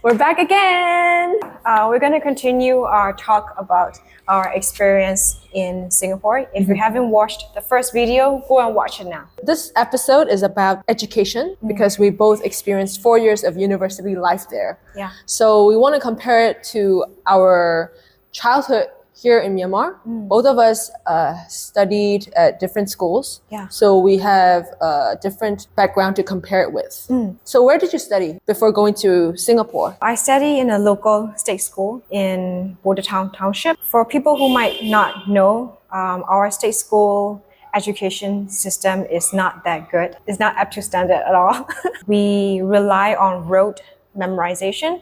We're back again. We're going to continue our talk about our experience in Singapore. If you haven't watched the first video, go and watch it now. This episode is about education because we both experienced 4 years of university life there. Yeah. So we want to compare it to our childhood here in Myanmar. Both of us studied at different schools. Yeah. So we have a different background to compare it with. So where did you study before going to Singapore? I study in a local state school in Bordertown Township. For people who might not know, our state school education system is not that good. It's not up to standard at all. We rely on rote memorization.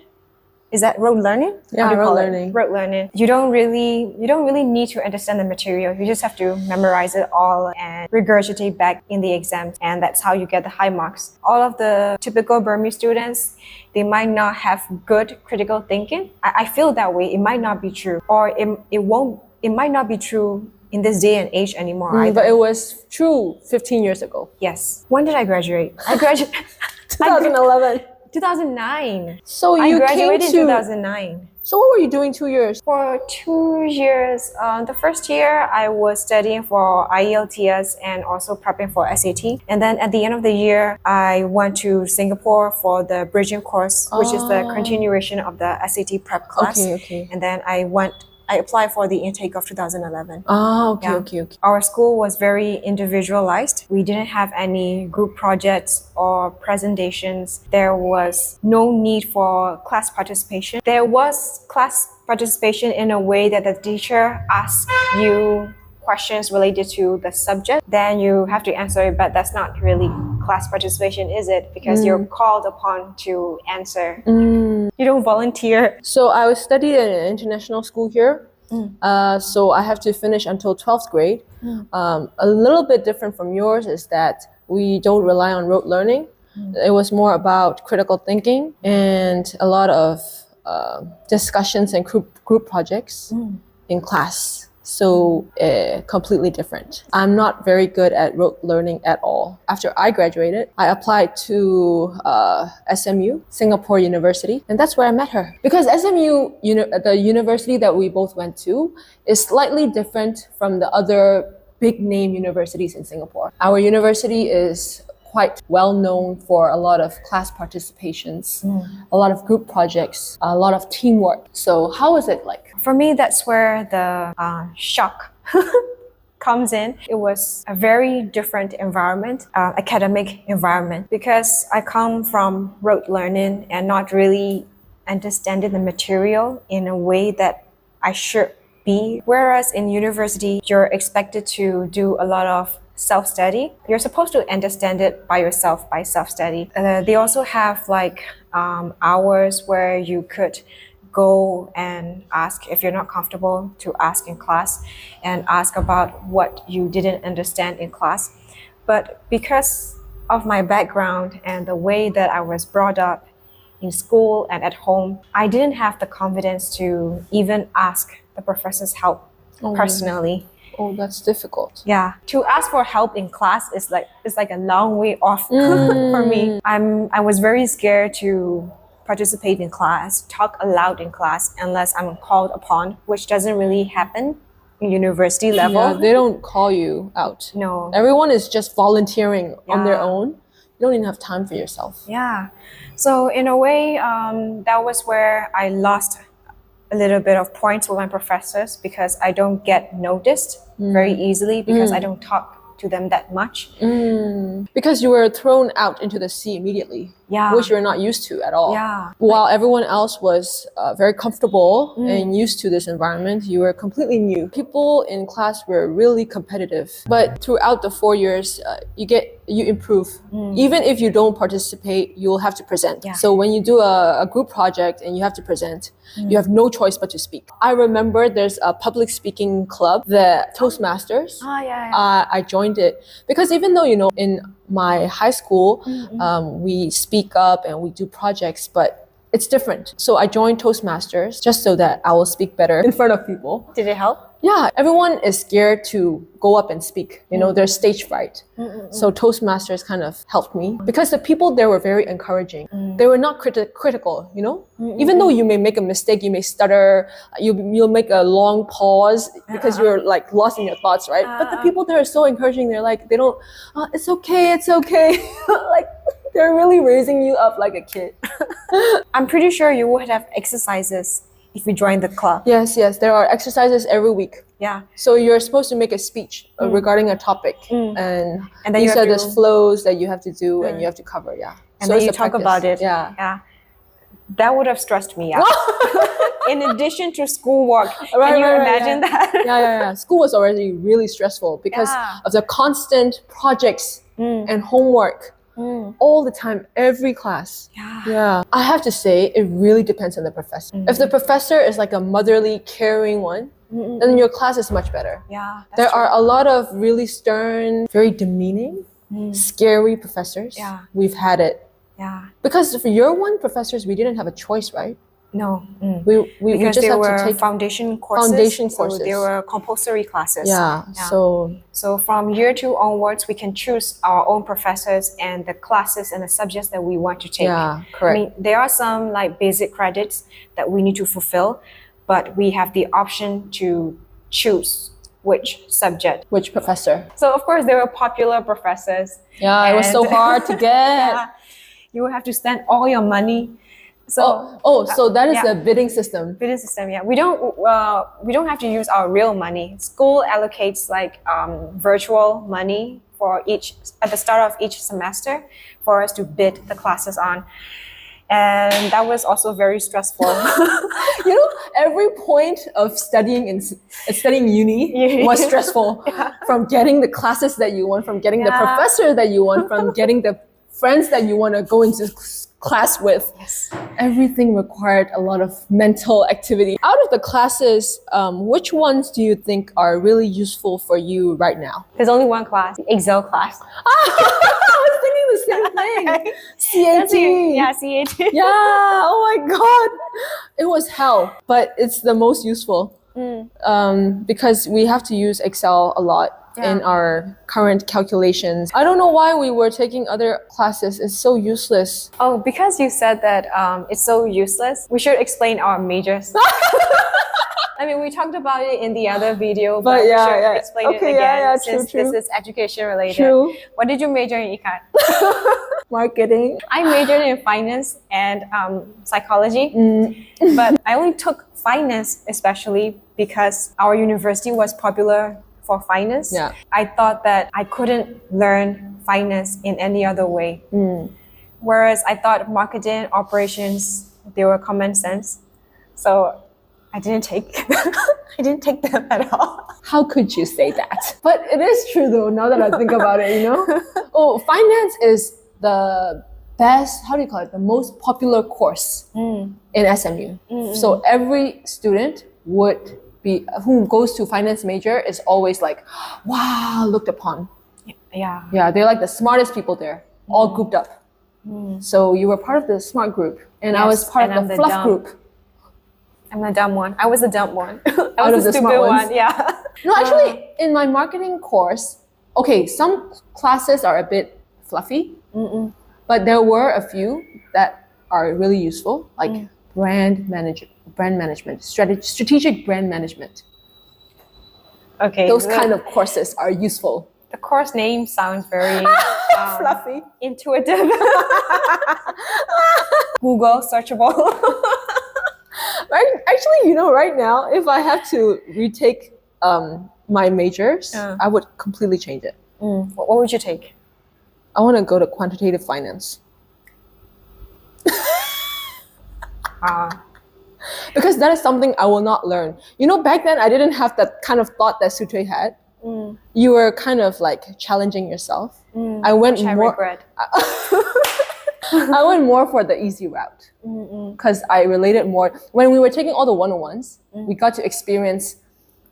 Is that rote learning? Yeah, rote learning. Rote learning. You don't really need to understand the material. You just have to memorize it all and regurgitate back in the exam, and that's how you get the high marks. All of the typical Burmese students, they might not have good critical thinking. I feel that way. It might not be true, or it might not be true in this day and age anymore either. But it was true 15 years ago. Yes. When did I graduate? I graduated 2011. 2009. So I you graduated came in to 2009. So what were you doing 2 years? For 2 years, the first year I was studying for IELTS and also prepping for SAT. And then at the end of the year, I went to Singapore for the bridging course, which is the continuation of the SAT prep class. Okay. And then I applied for the intake of 2011. Okay. Our school was very individualized. We didn't have any group projects or presentations. There was no need for class participation. There was class participation in a way that the teacher asked you questions related to the subject, then you have to answer it, but that's not really class participation, is it? Because you're called upon to answer. You don't volunteer. So I studied at an international school here. So I have to finish until 12th grade. A little bit different from yours is that we don't rely on rote learning. It was more about critical thinking and a lot of discussions and group projects in class. So completely different. I'm not very good at rote learning at all. After I graduated, I applied to SMU, Singapore University, and that's where I met her. Because SMU, the university that we both went to, is slightly different from the other big name universities in Singapore. Our university is quite well known for a lot of class participations, a lot of group projects, a lot of teamwork. So how is it like? For me, that's where the shock comes in. It was a very different environment, academic environment, because I come from rote learning and not really understanding the material in a way that I should be. Whereas in university, you're expected to do a lot of self-study. You're supposed to understand it by yourself, by self-study. They also have hours where you could go and ask if you're not comfortable to ask in class and ask about what you didn't understand in class. But because of my background and the way that I was brought up in school and at home, I didn't have the confidence to even ask the professor's help personally. Oh, that's difficult. Yeah, to ask for help in class is like a long way off for me. I was very scared to participate in class, talk aloud in class, unless I'm called upon, which doesn't really happen in university level. Yeah, they don't call you out. No. Everyone is just volunteering on their own. You don't even have time for yourself. Yeah. So in a way, that was where I lost a little bit of points with my professors because I don't get noticed very easily because I don't talk to them that much. Because you were thrown out into the sea immediately, which you're not used to at all. Yeah. While everyone else was very comfortable and used to this environment, you were completely new. People in class were really competitive. But throughout the 4 years, you improve. Even if you don't participate, you'll have to present. Yeah. So when you do a group project and you have to present, you have no choice but to speak. I remember there's a public speaking club, the Toastmasters. I joined it because even though, in my high school, we speak up and we do projects, but it's different. So I joined Toastmasters just so that I will speak better in front of people. Did it help? Yeah, everyone is scared to go up and speak. You know, there's stage fright. So Toastmasters kind of helped me because the people there were very encouraging. They were not critical, you know? Even though you may make a mistake, you may stutter, you'll make a long pause because you're like lost in your thoughts, right? But the people there are so encouraging. They're like, they don't, it's okay, it's okay. Like, they're really raising you up like a kid. I'm pretty sure you would have exercises if you join the club. Yes, there are exercises every week. Yeah. So you're supposed to make a speech regarding a topic, and then these are the flows that you have to do and you have to cover. Yeah. And so then it's you a talk practice. about it. Yeah. That would have stressed me out. In addition to schoolwork. Right, Can you right, imagine that? Yeah. School was already really stressful because of the constant projects and homework. All the time, every class. Yeah. I have to say, it really depends on the professor. If the professor is like a motherly, caring one, then your class is much better. Yeah. There are a lot of really stern, very demeaning, scary professors. Yeah. We've had it. Yeah. Because for year one professors, we didn't have a choice, right? No. We Because just there have were to take foundation courses. So there were compulsory classes. Yeah. So from year 2 onwards, we can choose our own professors and the classes and the subjects that we want to take. Yeah, correct. I mean, there are some like basic credits that we need to fulfill, but we have the option to choose which subject. Which professor? So of course, there were popular professors. Yeah, it was so hard to get. Yeah, you will have to spend all your money. So so that is the bidding system. Bidding system, yeah. We don't have to use our real money. School allocates like virtual money for each at the start of each semester for us to bid the classes on, and that was also very stressful. You know, every point of studying uni was stressful. From getting the classes that you want, from getting the professor that you want, from getting the friends that you want to go into class with. Yes. Everything required a lot of mental activity. Out of the classes, which ones do you think are really useful for you right now? There's only one class, the Excel class. I was thinking the same thing. CAT. Yeah, CAT. Yeah, oh my God. It was hell, but it's the most useful because we have to use Excel a lot. In our current calculations. I don't know why we were taking other classes. It's so useless. Oh, because you said that it's so useless, we should explain our majors. I mean, we talked about it in the other video, but we should explain it again since this is education related. True. What did you major in, Ikat? Marketing. I majored in finance and psychology, but I only took finance especially because our university was popular for finance. Yeah. I thought that I couldn't learn finance in any other way. Whereas I thought marketing, operations, they were common sense. So I didn't take them at all. How could you say that? But it is true though, now that I think about it, you know? Oh, finance is the best, how do you call it? The most popular course in SMU. So every student who goes to finance major is always like, wow, looked upon. Yeah, they're like the smartest people there, all grouped up. So you were part of the smart group, and I was part of the fluff group. I'm the dumb one. I was the dumb one. I Out was of the the smart stupid ones. one. Yeah. No, actually, in my marketing course, okay, some classes are a bit fluffy, but there were a few that are really useful, like brand management, strategic brand management. Okay. Those kind of courses are useful. The course name sounds very Fluffy. intuitive. Google searchable. Right? Actually, you know, right now, if I have to retake my majors, I would completely change it. What would you take? I want to go to quantitative finance. Because that is something I will not learn. You know, back then I didn't have that kind of thought that Sutui had. You were kind of like challenging yourself. I went Which I more. regret. I went more for the easy route because I related more. When we were taking all the 101s, we got to experience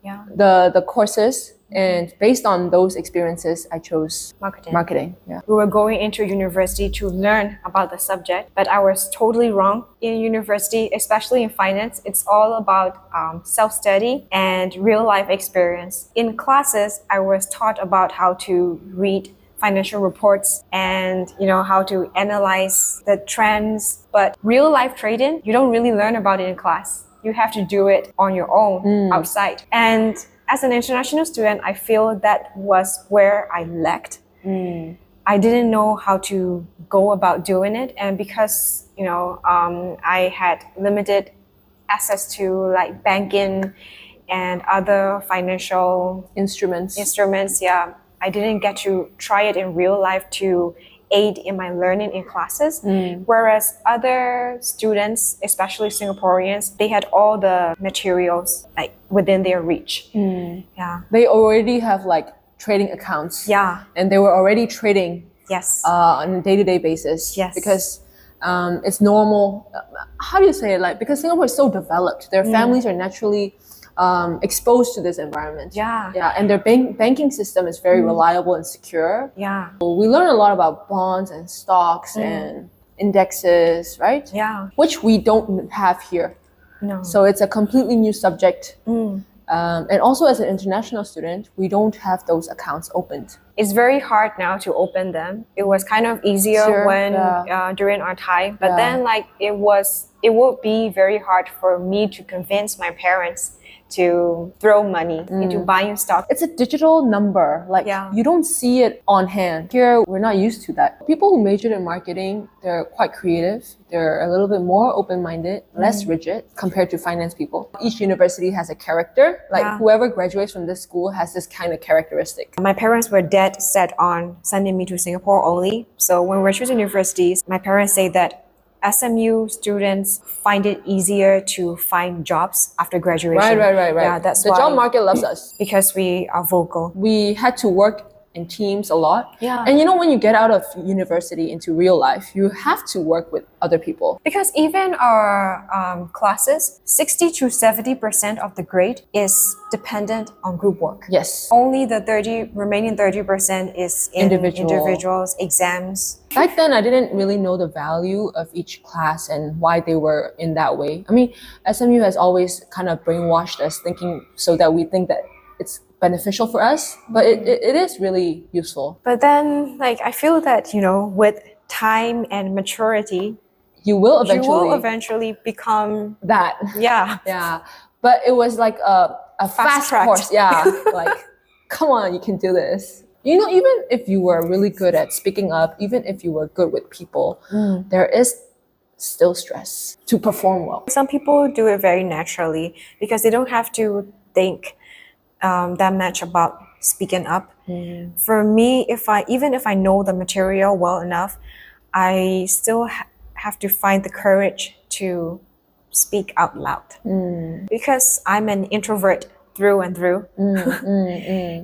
the courses And based on those experiences, I chose Marketing. Yeah. We were going into university to learn about the subject, but I was totally wrong. In university, especially in finance, it's all about self-study and real-life experience. In classes, I was taught about how to read financial reports and how to analyze the trends, but real-life trading, you don't really learn about it in class. You have to do it on your own outside. And as an international student, I feel that was where I lacked. I didn't know how to go about doing it, and because I had limited access to like banking and other financial Instruments. Yeah, I didn't get to try it in real life to aid in my learning in classes. Whereas other students, especially Singaporeans, they had all the materials like within their reach. Yeah. They already have like trading accounts. Yeah. And they were already trading Yes. on a day-to-day basis. Yes. Because it's normal. How do you say it? Like, because Singapore is so developed, their families are naturally exposed to this environment. Yeah. And their banking system is very reliable and secure. Yeah. So we learn a lot about bonds and stocks and indexes, right? Yeah. Which we don't have here. No. So it's a completely new subject. And also as an international student, we don't have those accounts opened. It's very hard now to open them. It was kind of easier when during our time, but then like it would be very hard for me to convince my parents to throw money into buying stock. It's a digital number. Like you don't see it on hand. Here, we're not used to that. People who majored in marketing, they're quite creative. They're a little bit more open-minded, less rigid compared to finance people. Each university has a character. Like whoever graduates from this school has this kind of characteristic. My parents were dead set on sending me to Singapore only. So when we're choosing universities, my parents say that SMU students find it easier to find jobs after graduation. Right. Yeah, that's the why, job market loves us. because we are vocal. We had to work in teams a lot. Yeah. And when you get out of university into real life, you have to work with other people. Because even our classes, 60 to 70% of the grade is dependent on group work. Yes. Only the remaining 30% is in individuals, exams. Back then, I didn't really know the value of each class and why they were in that way. I mean, SMU has always kind of brainwashed us thinking so that we think that it's beneficial for us, but it is really useful. But then, like, I feel that, with time and maturity, you will eventually become that. Yeah. But it was like a fast course. Yeah. Like, come on, you can do this. Even if you were really good at speaking up, even if you were good with people, there is still stress to perform well. Some people do it very naturally because they don't have to think that much about speaking up. For me, even if I know the material well enough, I still have to find the courage to speak out loud. Because I'm an introvert through and through.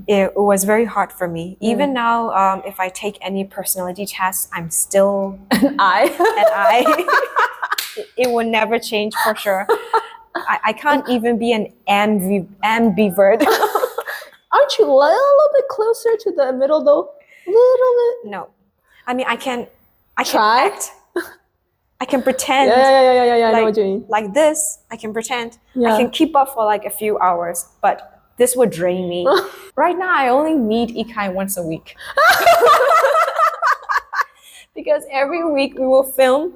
It was very hard for me. Even now, if I take any personality tests, I'm still an I. It will never change for sure. I can't even be an ambivert. Aren't you a little bit closer to the middle though? A little bit? No. I mean, I can try. Act. I can pretend. Yeah, I know what you mean. Like this, I can pretend. Yeah. I can keep up for like a few hours, but this would drain me. Right now, I only meet Ikai once a week. Because every week we will film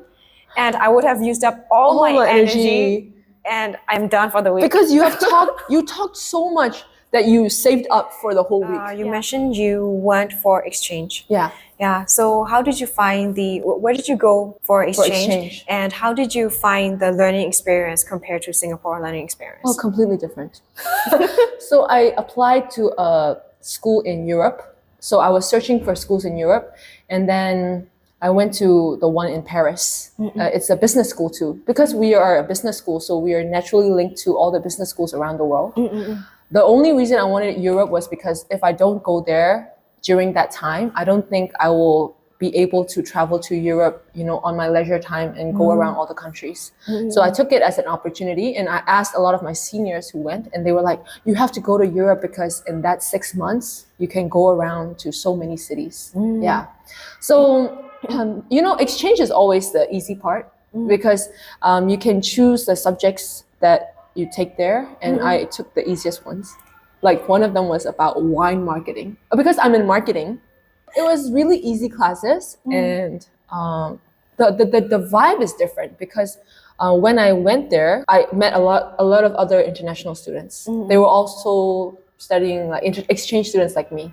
and I would have used up all my energy and I'm done for the week. Because you talked so much that you saved up for the whole week. You mentioned you went for exchange. Yeah. So how did you find where did you go for exchange? And how did you find the learning experience compared to Singapore learning experience? Oh, completely different. So I applied to a school in Europe. So I was searching for schools in Europe, and then I went to the one in Paris. It's a business school too. Because we are a business school, so we are naturally linked to all the business schools around the world. The only reason I wanted Europe was because if I don't go there during that time, I don't think I will be able to travel to Europe, on my leisure time and go around all the countries. So I took it as an opportunity, and I asked a lot of my seniors who went, and they were like, you have to go to Europe because in that 6 months, you can go around to so many cities. Yeah. So, exchange is always the easy part because you can choose the subjects that you take there, and I took the easiest ones. Like one of them was about wine marketing. Because I'm in marketing, it was really easy classes, and the vibe is different because when I went there, I met a lot of other international students. They were also studying like exchange students like me.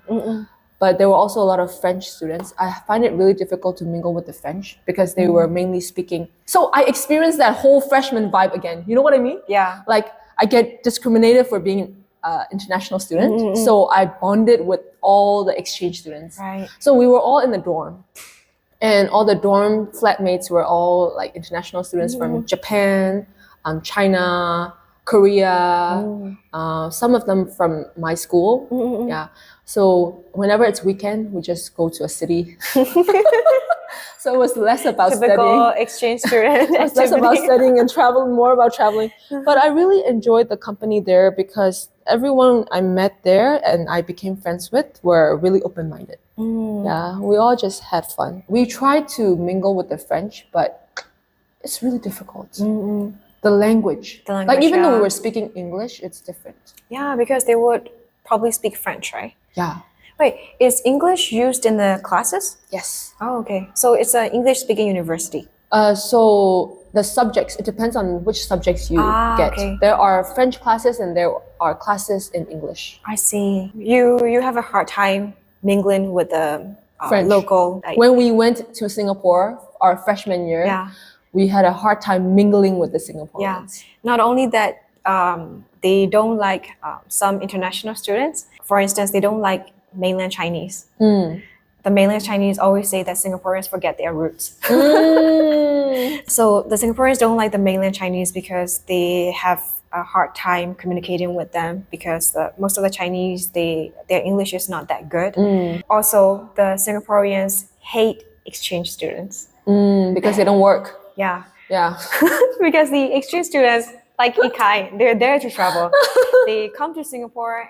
But there were also a lot of French students. I find it really difficult to mingle with the French because they were mainly speaking. So I experienced that whole freshman vibe again. You know what I mean? Yeah. Like I get discriminated for being an international student. So I bonded with all the exchange students. Right. So we were all in the dorm. And all the dorm flatmates were all like international students from Japan, China, Korea, some of them from my school. Yeah. So whenever it's weekend, we just go to a city. So it was less about Typical studying. exchange student. It was less about studying and traveling, more about traveling. But I really enjoyed the company there because everyone I met there and I became friends with were really open-minded. Yeah, we all just had fun. We tried to mingle with the French, but it's really difficult. The language. Like even though we were speaking English, it's different. Yeah, because they would probably speak French, right? Yeah. Wait, is English used in the classes? Yes. Oh, okay. So it's an English-speaking university. So the subjects, it depends on which subjects you get. Okay. There are French classes and there are classes in English. I see. You have a hard time mingling with the French. local. When we went to Singapore, our freshman year, we had a hard time mingling with the Singaporeans. Yeah. Not only that, they don't like some international students. For instance, they don't like mainland Chinese. The mainland Chinese always say that Singaporeans forget their roots. So the Singaporeans don't like the mainland Chinese because they have a hard time communicating with them because most of the Chinese, their English is not that good. Also, the Singaporeans hate exchange students. Because they don't work. Yeah. Yeah. Because the exchange students, like Ikai, they're there to travel. They come to Singapore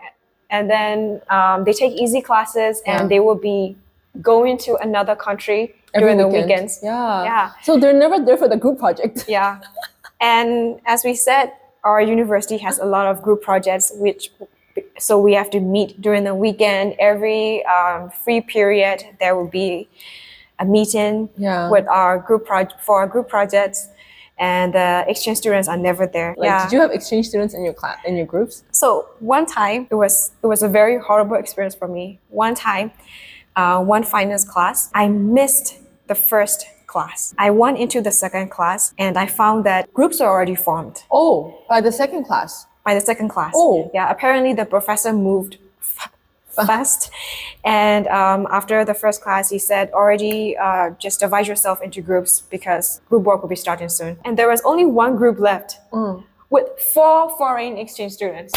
and then they take easy classes and they will be going to another country during the weekends. Yeah. So they're never there for the group project. Yeah. And as we said, our university has a lot of group projects, so we have to meet during the weekend. Every free period, there will be a meeting with our group for our group projects. And exchange students are never there. Did you have exchange students in your class, in your groups? So one time, it was a very horrible experience for me. One time, one finance class, I missed the first class. I went into the second class and I found that groups are already formed. Oh, by the second class? By the second class. Oh. Yeah, apparently the professor moved fast. And after the first class, he said, already just divide yourself into groups because group work will be starting soon. And there was only one group left with 4 foreign exchange students.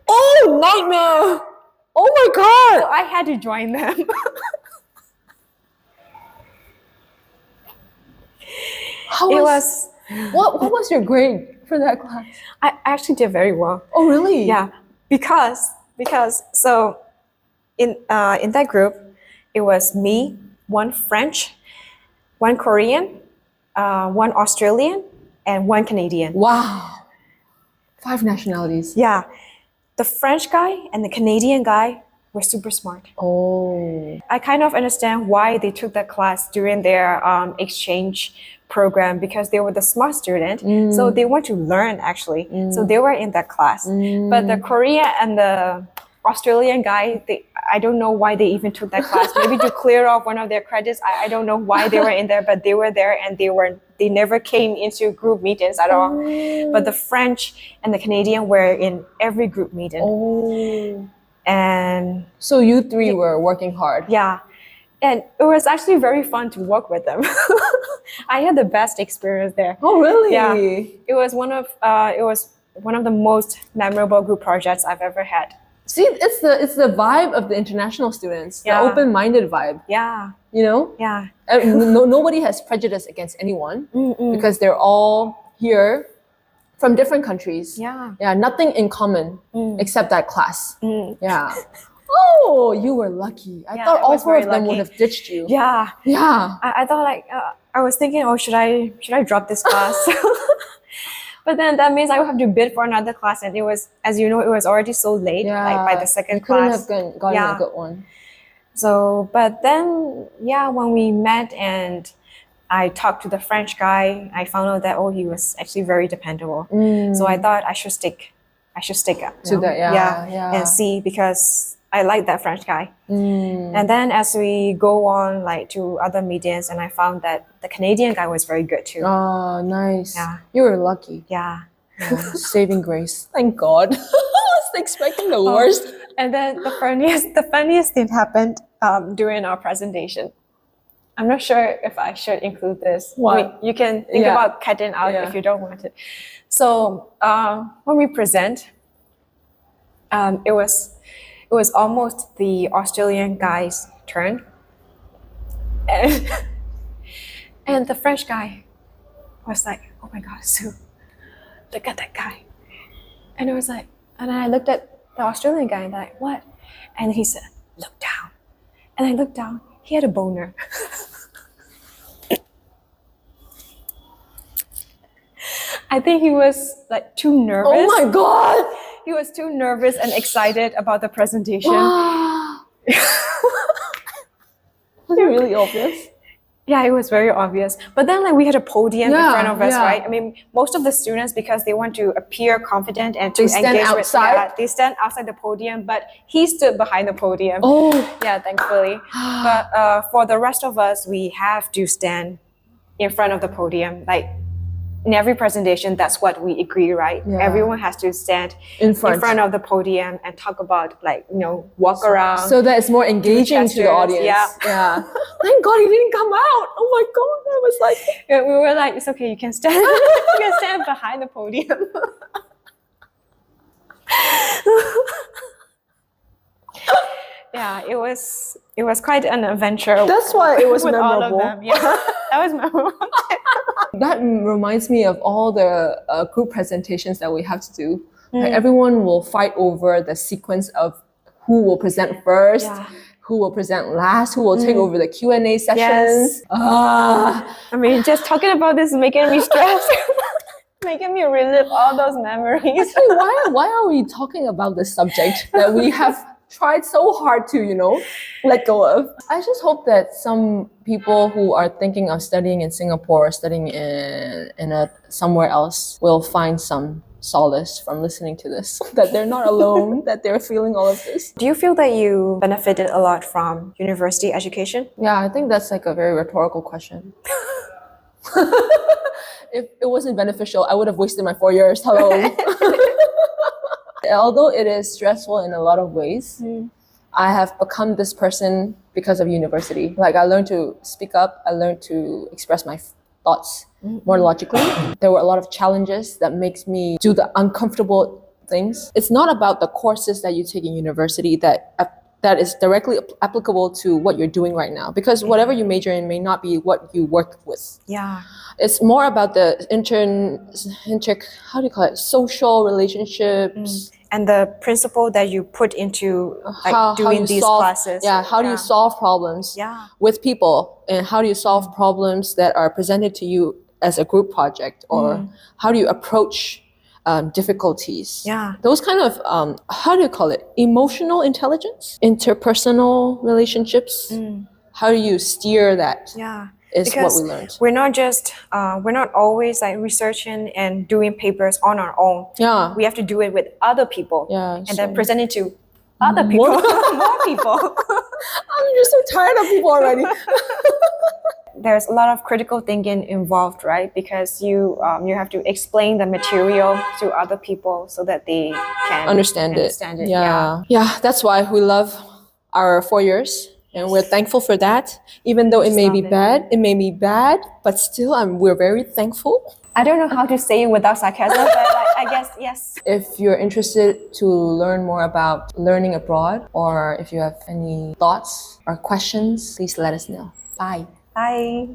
Oh, nightmare! Oh my God! So I had to join them. What was your grade for that class? I actually did very well. Oh, really? Yeah, because so in that group, it was me, one French, one Korean, one Australian, and one Canadian. Wow. 5 nationalities. Yeah. The French guy and the Canadian guy were super smart. Oh. I kind of understand why they took that class during their exchange program because they were the smart student. So they want to learn actually. So they were in that class. But the Korean and the Australian guy, I don't know why they even took that class. Maybe to clear off one of their credits. I don't know why they were in there, but they were there and they never came into group meetings at all. But the French and the Canadian were in every group meeting. Oh. And so you 3 were working hard. Yeah. And it was actually very fun to work with them. I had the best experience there. Oh, really? Yeah. It was one of the most memorable group projects I've ever had. See, it's the vibe of the international students, the Yeah. open-minded vibe. Yeah. You know, Yeah. nobody has prejudice against anyone because they're all here from different countries. Yeah. Yeah, nothing in common except that class. Mm. Yeah. Oh, you were lucky. I Yeah, thought I all was four of very them would lucky. have ditched you. Yeah. Yeah. I thought like I was thinking, oh, should I drop this class? But then that means I would have to bid for another class, and it was, as you know, it was already so late, like by the second you couldn't class. have gotten Yeah. a good one. So, but then, yeah, when we met and I talked to the French guy, I found out that, oh, he was actually very dependable. So I thought I should stick up To that, yeah. and see, because I like that French guy. And then as we go on like to other mediums, and I found that the Canadian guy was very good too. Oh, nice. Yeah. You were lucky. Yeah. Saving grace. Thank God. I was expecting the worst. And then the funniest thing happened during our presentation. I'm not sure if I should include this. What? I mean, you can think Yeah. about cutting out Yeah. if you don't want it. So when we present, it was almost the Australian guy's turn, and the French guy was like, "Oh my God, Sue, look at that guy," and it was like, and I looked at the Australian guy and like, "What?" And he said, "Look down," and I looked down. He had a boner. I think he was like too nervous. Oh my God. He was too nervous and excited about the presentation. Was it really obvious? Yeah, it was very obvious. But then like we had a podium in Yeah, front of us, yeah. right? I mean, most of the students, because they want to appear confident and to They stand engage outside? with, yeah, they stand outside the podium, but he stood behind the podium. Oh. Yeah, thankfully. But for the rest of us, we have to stand in front of the podium. Like in every presentation, that's what we agree, right? Yeah. Everyone has to stand In front. of the podium and talk about, like, you know, walk around. So that it's more engaging to the gestures, audience. yeah. Thank God he didn't come out. Oh my God. I was like, Yeah, we were like, it's okay, you can stand. You can stand behind the podium. Yeah, it was quite an adventure. That's why it was with all of memorable. them. Yeah, that was memorable. that reminds me of all the group presentations that we have to do. Mm. Like everyone will fight over the sequence of who will present first, Yeah. who will present last, who will take over the Q&A sessions. Yes. Ah. I mean, just talking about this is making me stressed. Making me relive all those memories. Actually, why are we talking about this subject that we have tried so hard to, let go of? I just hope that some people who are thinking of studying in Singapore or studying in somewhere else will find some solace from listening to this, that they're not alone, that they're feeling all of this. Do you feel that you benefited a lot from university education? Yeah, I think that's like a very rhetorical question. If it wasn't beneficial, I would have wasted my 4 years. Hello. Although it is stressful in a lot of ways, I have become this person because of university. Like I learned to speak up, I learned to express my thoughts more logically. There were a lot of challenges that makes me do the uncomfortable things. It's not about the courses that you take in university that is directly applicable to what you're doing right now, because whatever you major in may not be what you work with. Yeah. It's more about the how do you call it, social relationships. And the principle that you put into like doing you these solve, classes. Yeah, how do you solve problems Yeah. with people, and how do you solve problems that are presented to you as a group project, or how do you approach difficulties? Yeah. Those kind of how do you call it, emotional intelligence, interpersonal relationships. How do you steer that? Yeah. Is Because what we learned. we're not always like researching and doing papers on our own. Yeah. We have to do it with other people. Yeah, And so- then present it to other people. More people. I'm just so tired of people already. There's a lot of critical thinking involved, right? Because you have to explain the material to other people so that they can understand it. Yeah, that's why we love our 4 years, and we're thankful for that. Even though it may be bad, but still we're very thankful. I don't know how to say it without sarcasm, but like, I guess yes. If you're interested to learn more about learning abroad, or if you have any thoughts or questions, please let us know. Bye. Bye.